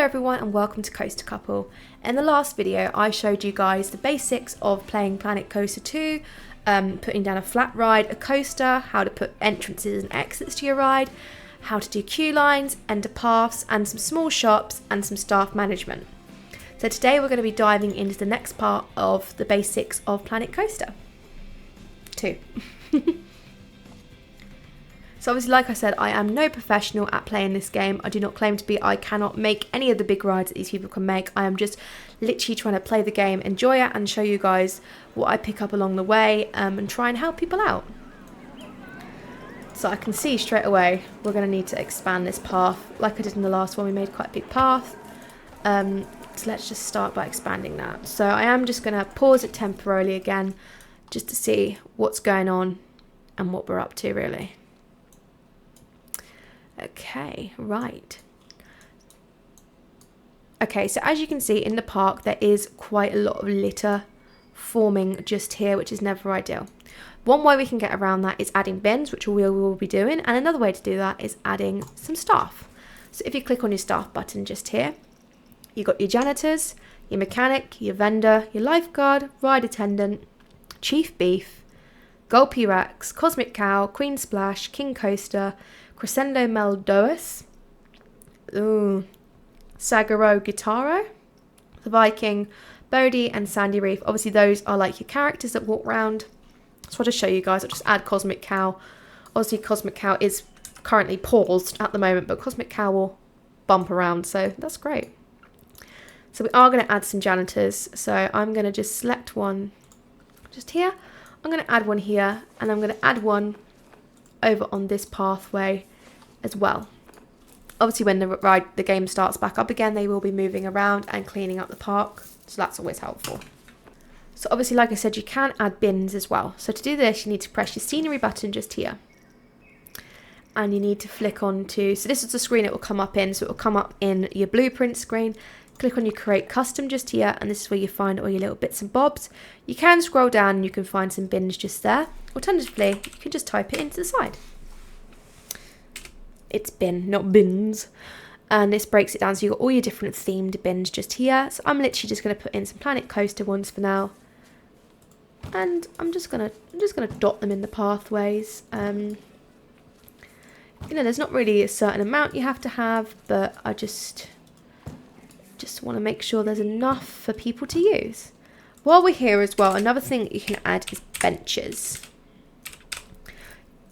Hello everyone and welcome to Coastercouple. In the last video I showed you guys the basics of playing Planet Coaster 2, putting down a flat ride, a coaster, how to put entrances and exits to your ride, how to do queue lines, enter paths, and some small shops and some staff management. So today we're going to be diving into the next part of the basics of Planet Coaster 2. So obviously, like I said, I am no professional at playing this game. I do not claim to be. I cannot make any of the big rides that these people can make. I am just literally trying to play the game, enjoy it, and show you guys what I pick up along the way, and try and help people out. So I can see straight away we're going to need to expand this path. Like I did in the last one, we made quite a big path. So let's just start by expanding that. So I am just going to pause it temporarily again, just to see what's going on and what we're up to really. Okay, right. Okay, so as you can see in the park, there is quite a lot of litter forming just here, which is never ideal. One way we can get around that is adding bins, which we will be doing, and another way to do that is adding some staff. So if you click on your staff button just here, you've got your janitors, your mechanic, your vendor, your lifeguard, ride attendant, chief beef, Gulpy Rex, Cosmic Cow, Queen Splash, King Coaster, Crescendo Meldois, Sagaro Guitaro, the Viking, Bodhi and Sandy Reef. Obviously those are like your characters that walk around. So I'll just show you guys. I'll just add Cosmic Cow. Obviously Cosmic Cow is currently paused at the moment, but Cosmic Cow will bump around, so that's great. So we are going to add some janitors. So I'm going to just select one just here. I'm going to add one here, and I'm going to add one over on this pathway as well. Obviously when the game starts back up again, they will be moving around and cleaning up the park, so that's always helpful. So obviously, like I said, you can add bins as well. So to do this, you need to press your scenery button just here, and you need to flick on to, so this is the screen it will come up in. So it will come up in your blueprint screen. Click on your create custom just here, and this is where you find all your little bits and bobs. You can scroll down and you can find some bins just there. Alternatively, you can just type it into the side. It's bin, not bins. And this breaks it down, so you've got all your different themed bins just here. So I'm literally just going to put in some Planet Coaster ones for now. And I'm just gonna dot them in the pathways. You know, there's not really a certain amount you have to have, but I just want to make sure there's enough for people to use. While we're here as well, another thing that you can add is benches.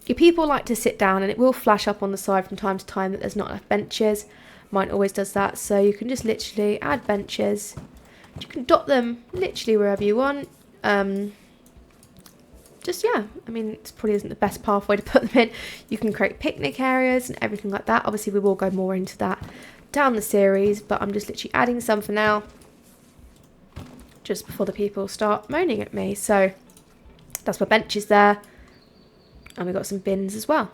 Your people like to sit down, and it will flash up on the side from time to time that there's not enough benches. Mine always does that, so you can just literally add benches. You can dot them literally wherever you want. Yeah, I mean, it probably isn't the best pathway to put them in. You can create picnic areas and everything like that. Obviously, we will go more into that down the series, but I'm just literally adding some for now, just before the people start moaning at me. So that's my benches there, and we've got some bins as well.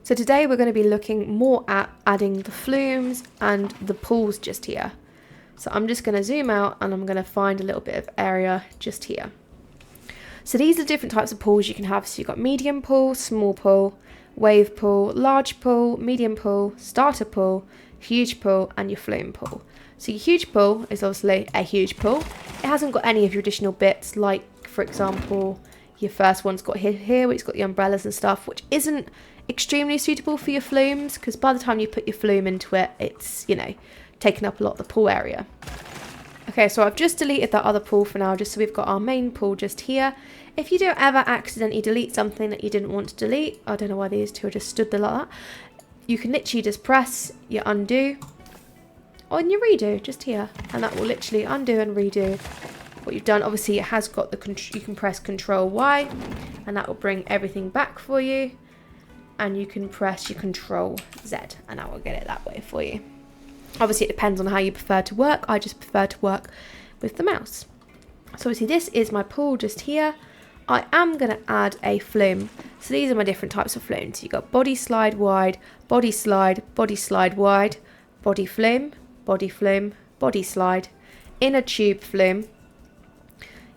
So today we're going to be looking more at adding the flumes and the pools just here. So I'm just going to zoom out, and I'm going to find a little bit of area just here. So these are different types of pools you can have. So you've got medium pool, small pool, wave pool, large pool, medium pool, starter pool, huge pool, and your flume pool. So your huge pool is obviously a huge pool. It hasn't got any of your additional bits, like for example your first one's got here where it's got the umbrellas and stuff, which isn't extremely suitable for your flumes, because by the time you put your flume into it, it's, you know, taking up a lot of the pool area. Okay, so I've just deleted that other pool for now, just so we've got our main pool just here. If you do ever accidentally delete something that you didn't want to delete, I don't know why these two are just stood there like that, you can literally just press your undo or your redo just here, and that will literally undo and redo what you've done. Obviously it has got the, you can press Control Y and that will bring everything back for you, and you can press your Control Z and that will get it that way for you. Obviously it depends on how you prefer to work. I just prefer to work with the mouse. So obviously this is my pool just here. I am going to add a flume. So these are my different types of flumes. So you've got body slide wide, body slide wide, body flume, body slide, inner tube flume,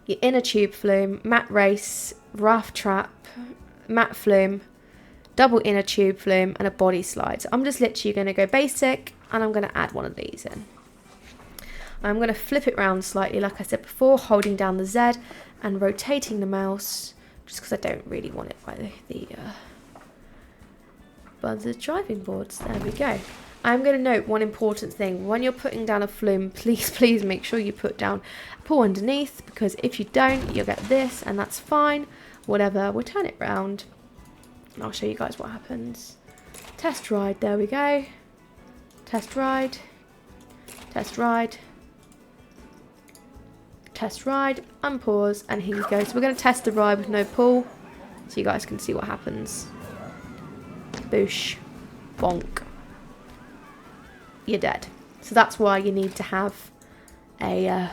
your inner tube flume, mat race, raft trap, mat flume, double inner tube flume, and a body slide. So I'm just literally going to go basic, and I'm going to add one of these in. I'm going to flip it around slightly, like I said before, holding down the Z and rotating the mouse, just because I don't really want it by the driving boards. There we go. I'm going to note one important thing. When you're putting down a flume, please make sure you put down a pool underneath, because if you don't, you'll get this, and that's fine. Whatever, we'll turn it round, and I'll show you guys what happens. Test ride, there we go. Test ride. Test ride. Test ride, unpause, and here you go. So we're going to test the ride with no pull, so you guys can see what happens. Boosh. Bonk. You're dead. So that's why you need to have a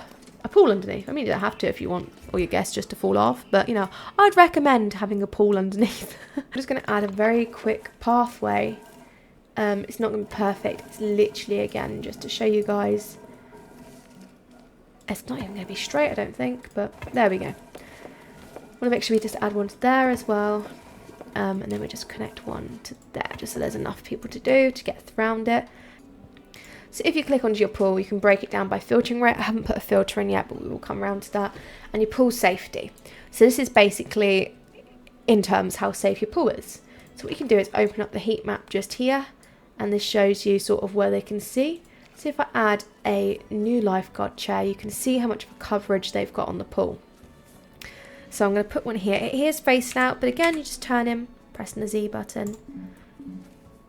pool underneath. I mean, you don't have to if you want all your guests just to fall off, but you know, I'd recommend having a pool underneath. I'm just going to add a very quick pathway. It's not going to be perfect. It's literally, again, just to show you guys. It's not even going to be straight, I don't think, but there we go. I want to make sure we just add one to there as well. And then we just connect one to there, just so there's enough people to do to get around it. So if you click onto your pool, you can break it down by filtering rate. I haven't put a filter in yet, but we will come around to that. And your pool safety. So this is basically in terms how safe your pool is. So what you can do is open up the heat map just here, and this shows you sort of where they can see. So if I add a new lifeguard chair, you can see how much of a coverage they've got on the pool. So I'm going to put one here. It is facing out, but again, you just turn him, pressing the Z button,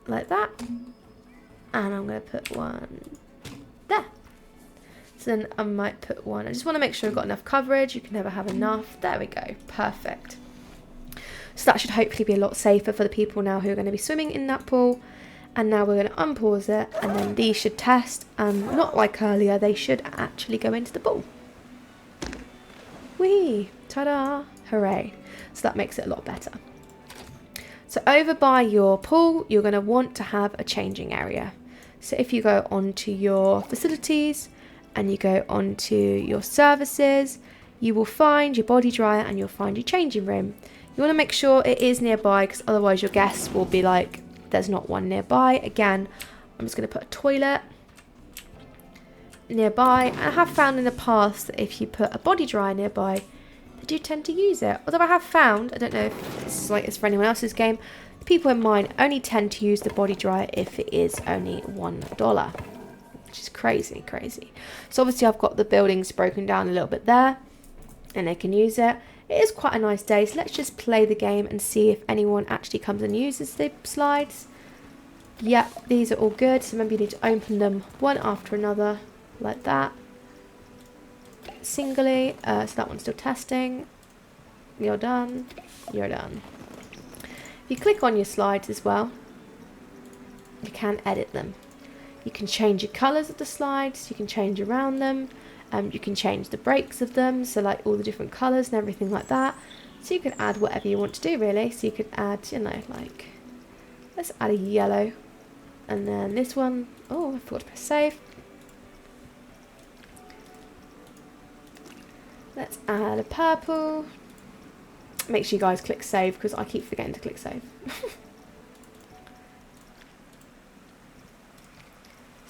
like that. And I'm going to put one there. So then I might put one. I just want to make sure I've got enough coverage. You can never have enough. There we go. Perfect. So that should hopefully be a lot safer for the people now who are going to be swimming in that pool. And now we're going to unpause it, and then these should test, and not like earlier, they should actually go into the pool. Whee! Ta-da! Hooray! So that makes it a lot better. So over by your pool, you're going to want to have a changing area. So if you go onto your facilities, and you go onto your services, you will find your body dryer, and you'll find your changing room. You want to make sure it is nearby, because otherwise your guests will be like, there's not one nearby. Again, I'm just going to put a toilet nearby. And I have found in the past that if you put a body dryer nearby, they do tend to use it. Although I have found, I don't know if this is like this for anyone else's game, the people in mine only tend to use the body dryer if it is only $1, which is crazy. So obviously I've got the buildings broken down a little bit there, and they can use it. It is quite a nice day, so let's just play the game and see if anyone actually comes and uses the slides. Yep, these are all good. So remember, you need to open them one after another, like that. Singly. So that one's still testing. You're done. You're done. If you click on your slides as well, you can edit them. You can change your colours of the slides. You can change around them. You can change the breaks of them, so like all the different colours and everything like that. So you can add whatever you want to do, really. So you could add, you know, like, let's add a yellow. And then this one, oh, I forgot to press save. Let's add a purple. Make sure you guys click save, because I keep forgetting to click save.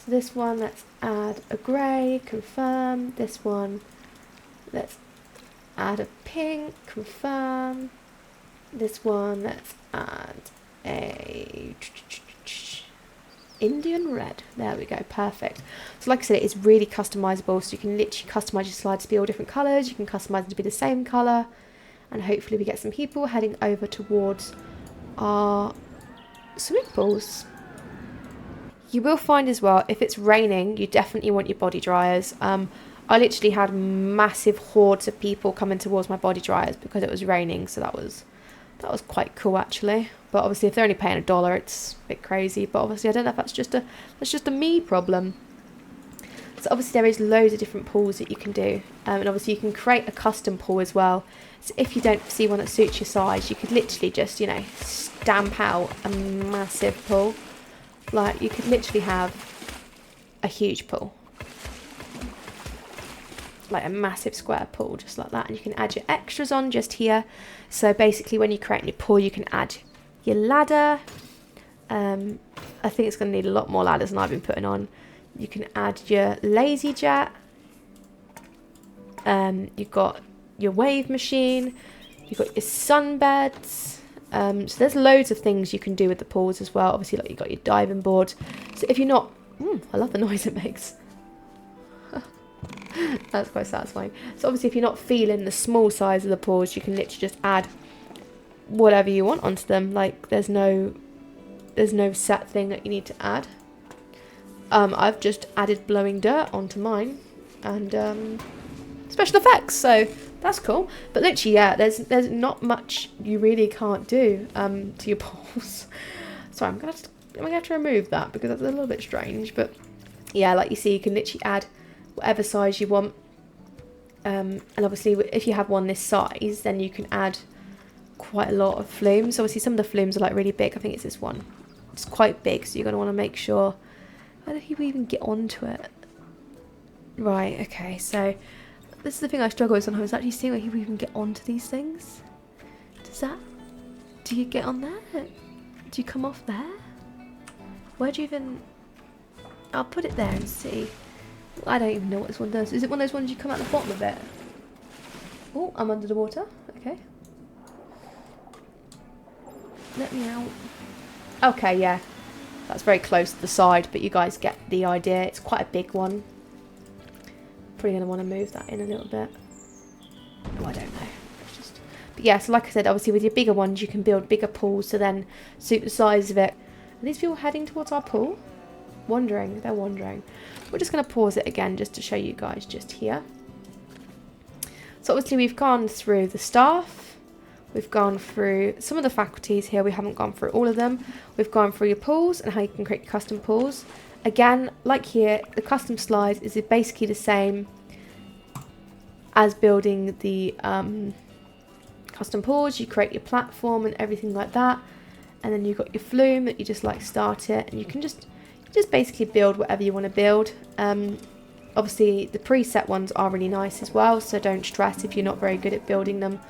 So this one, let's add a grey, confirm. This one, let's add a pink, confirm. This one, let's add a Indian red. There we go, perfect. So like I said, it's really customizable, so you can literally customize your slides to be all different colors. You can customize them to be the same color, and hopefully we get some people heading over towards our swimming pools. You will find as well, if it's raining, you definitely want your body dryers. I literally had massive hordes of people coming towards my body dryers because it was raining, so that was quite cool actually. But obviously if they're only paying $1, it's a bit crazy. But obviously I don't know if that's just a me problem. So obviously there is loads of different pools that you can do, and obviously you can create a custom pool as well. So if you don't see one that suits your size, you could literally just, you know, stamp out a massive pool. Like, you could literally have a huge pool, like a massive square pool, just like that. And you can add your extras on just here. So basically when you create your pool, you can add your ladder. I think it's going to need a lot more ladders than I've been putting on. You can add your lazy jet, You've got your wave machine. You've got your sunbeds. So there's loads of things you can do with the pools as well. Obviously, like you've got your diving board. So if you're not... I love the noise it makes. That's quite satisfying. So obviously if you're not feeling the small size of the pools, you can literally just add whatever you want onto them. Like there's no set thing that you need to add. I've just added blowing dirt onto mine and special effects, so that's cool. But literally, yeah, there's not much you really can't do to your pools. Sorry, I'm gonna have to remove that because that's a little bit strange. But yeah, like you see, you can literally add whatever size you want. And obviously, if you have one this size, then you can add quite a lot of flumes. Obviously, some of the flumes are like really big. I think it's this one. It's quite big, so you're going to want to make sure. How do people even get onto it? Right, okay, so this is the thing I struggle with sometimes, actually seeing where people even get onto these things. Do you get on there? Do you come off there? Where do you even... I'll put it there and see. I don't even know what this one does. Is it one of those ones you come out the bottom of it? Oh, I'm under the water. Okay. Let me out. Okay, yeah. That's very close to the side, but you guys get the idea. It's quite a big one. Probably going to want to move that in a little bit. Oh, I don't know. But yeah, so like I said, obviously with your bigger ones, you can build bigger pools to then suit the size of it. Are these people heading towards our pool? Wandering. They're wandering. We're just going to pause it again just to show you guys just here. So obviously we've gone through the staff. We've gone through some of the faculties here. We haven't gone through all of them. We've gone through your pools and how you can create custom pools. Again, like here, the custom slides is basically the same as building the custom pools. You create your platform and everything like that. And then you've got your flume that you just like start it. And you can just basically build whatever you want to build. Obviously, the preset ones are really nice as well. So don't stress if you're not very good at building them.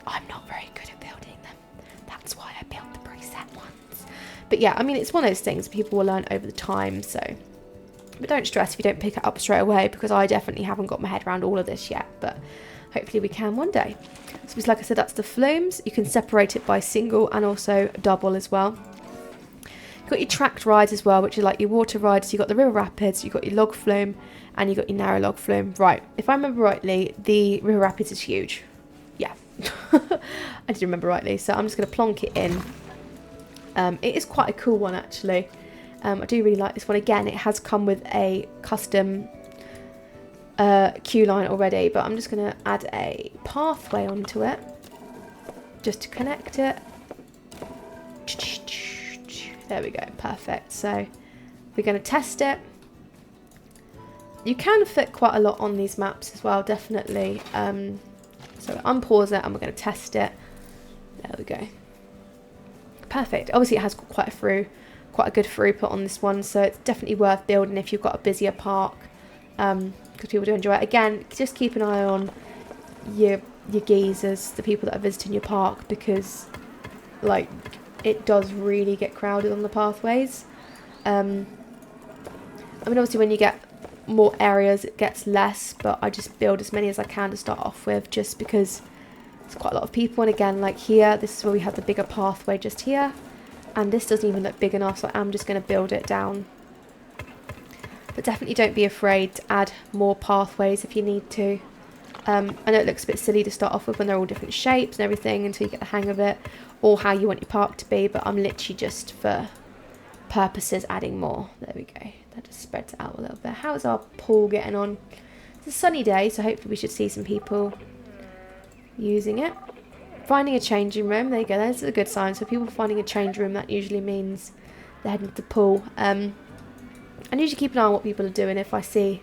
I'm not very good at building them. That's why I built the preset ones. But yeah, I mean, it's one of those things people will learn over the time. So, but don't stress if you don't pick it up straight away, because I definitely haven't got my head around all of this yet. But hopefully we can one day. So like I said, that's the flumes. You can separate it by single and also double as well. You've got your tracked rides as well, which are like your water rides. You've got the river rapids, you've got your log flume, and you've got your narrow log flume. Right, if I remember rightly, the river rapids is huge. Yeah, I did remember rightly, so I'm just going to plonk it in. It is quite a cool one, actually. I do really like this one. Again, it has come with a custom queue line already, but I'm just going to add a pathway onto it just to connect it. There we go, perfect. So we're going to test it. You can fit quite a lot on these maps as well, definitely. So unpause it and we're going to test it. There we go. Perfect. Obviously it has quite a good throughput on this one, so it's definitely worth building if you've got a busier park, because people do enjoy it. Again, just keep an eye on your geezers, the people that are visiting your park, because like it does really get crowded on the pathways. I mean, obviously when you get more areas it gets less, but I just build as many as I can to start off with, just because it's quite a lot of people. And again, like here, this is where we have the bigger pathway just here, and this doesn't even look big enough, so I'm just going to build it down. But definitely don't be afraid to add more pathways if you need to. I know it looks a bit silly to start off with when they're all different shapes and everything until you get the hang of it, or how you want your park to be, but I'm literally just for purposes adding more. There we go. That just spreads it out a little bit. How is our pool getting on? It's a sunny day, so hopefully we should see some people using it. Finding a changing room. There you go. That's a good sign. So people finding a change room, that usually means they're heading to the pool. And usually keep an eye on what people are doing. If I see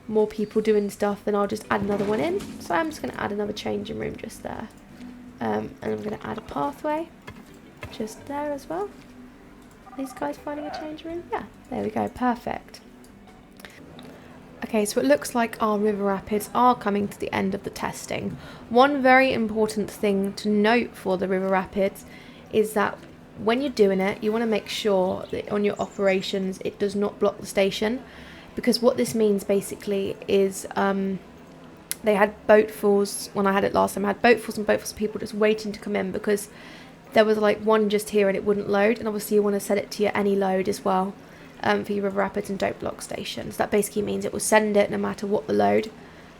more people doing stuff, then I'll just add another one in. So I'm just going to add another changing room just there. And I'm going to add a pathway just there as well. These guys finding a change room? Yeah, there we go, perfect. Okay, so it looks like our river rapids are coming to the end of the testing. One very important thing to note for the river rapids is that when you're doing it, you want to make sure that on your operations it does not block the station, because what this means basically is they had boatfuls when I had it last time. I had boatfuls and boatfuls of people just waiting to come in because there was like one just here and it wouldn't load. And obviously you want to set it to your any load as well for your river rapids and dope block stations. That basically means it will send it no matter what the load.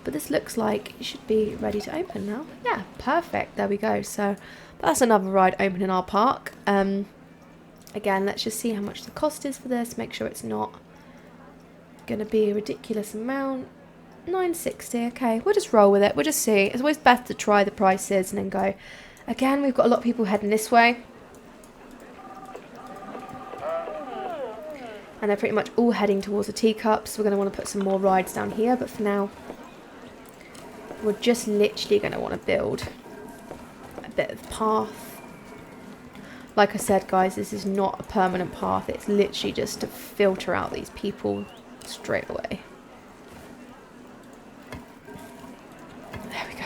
But this looks like it should be ready to open now. Yeah, perfect. There we go. So that's another ride open in our park. Again, let's just see how much the cost is for this. Make sure it's not going to be a ridiculous amount. $9.60. Okay, we'll just roll with it. We'll just see. It's always best to try the prices and then go. Again, we've got a lot of people heading this way. And they're pretty much all heading towards the teacups. We're going to want to put some more rides down here. But for now, we're just literally going to want to build a bit of path. Like I said, guys, this is not a permanent path. It's literally just to filter out these people straight away. There we go.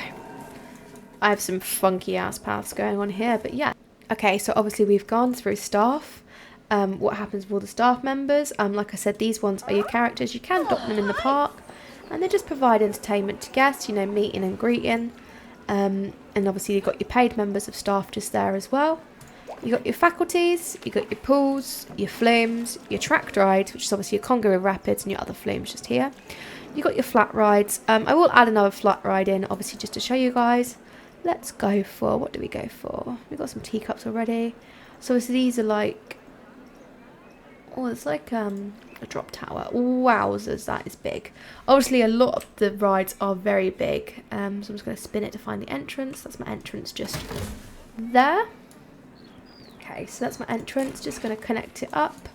I have some funky ass paths going on here, but yeah. Okay, so obviously we've gone through staff. What happens with all the staff members? Like I said, these ones are your characters. You can adopt them in the park, and they just provide entertainment to guests, you know, meeting and greeting. And obviously you've got your paid members of staff just there as well. You got your faculties, you got your pools, your flumes, your tracked rides, which is obviously your Congo River Rapids, and your other flumes just here. You got your flat rides. I will add another flat ride in, obviously, just to show you guys. Let's go for, what do we go for? We've got some teacups already. So these are like, oh, it's like a drop tower. Wowzers, that is big. Obviously, a lot of the rides are very big. So I'm just going to spin it to find the entrance. That's my entrance just there. Okay, so that's my entrance. Just going to connect it up.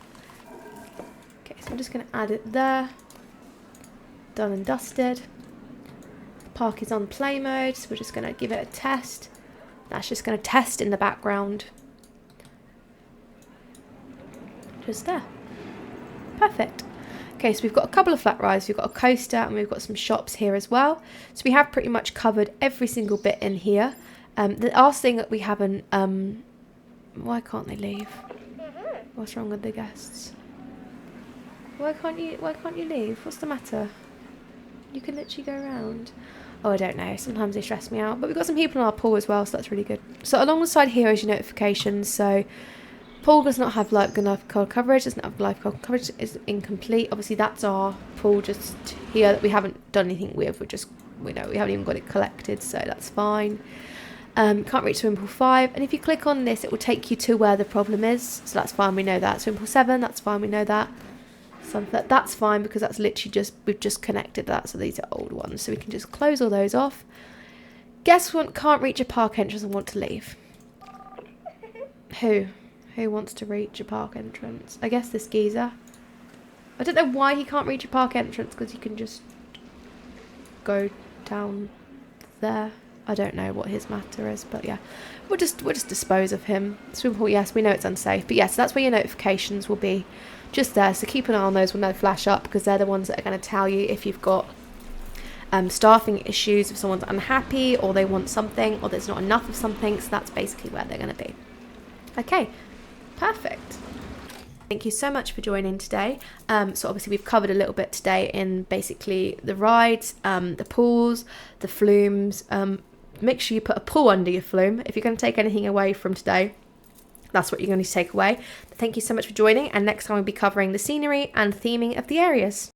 Okay, so I'm just going to add it there. Done and dusted. The park is on play mode, so we're just going to give it a test. That's just going to test in the background. Just there. Perfect. Okay, so we've got a couple of flat rides. We've got a coaster and we've got some shops here as well. So we have pretty much covered every single bit in here. The last thing that we haven't... why can't they leave? What's wrong with the guests? Why can't you leave? What's the matter? You can literally go around. Oh, I don't know. Sometimes they stress me out. But we've got some people in our pool as well, so that's really good. So along the side here is your notifications. So pool does not have like enough cold coverage. Doesn't have live cold coverage. Is incomplete. Obviously, that's our pool just here that we haven't done anything with. We haven't even got it collected, so that's fine. Can't reach swimming pool 5, and if you click on this, it will take you to where the problem is. So that's fine. We know that. Swimming pool 7. That's fine. We know that. So that's fine because that's literally we've just connected that. So these are old ones. So we can just close all those off. Guess what? Can't reach a park entrance and want to leave. Who wants to reach a park entrance? I guess this geezer. I don't know why he can't reach a park entrance, because he can just go down there. I don't know what his matter is, but yeah, we'll just dispose of him. Swimming pool, yes, we know it's unsafe, but yes, that's where your notifications will be, just there. So keep an eye on those when they flash up, because they're the ones that are going to tell you if you've got staffing issues, if someone's unhappy, or they want something, or there's not enough of something. So that's basically where they're going to be. Okay, perfect. Thank you so much for joining today. So obviously we've covered a little bit today in basically the rides, the pools, the flumes. Make sure you put a pool under your flume. If you're going to take anything away from today, that's what you're going to take away. Thank you so much for joining, and next time we'll be covering the scenery and theming of the areas.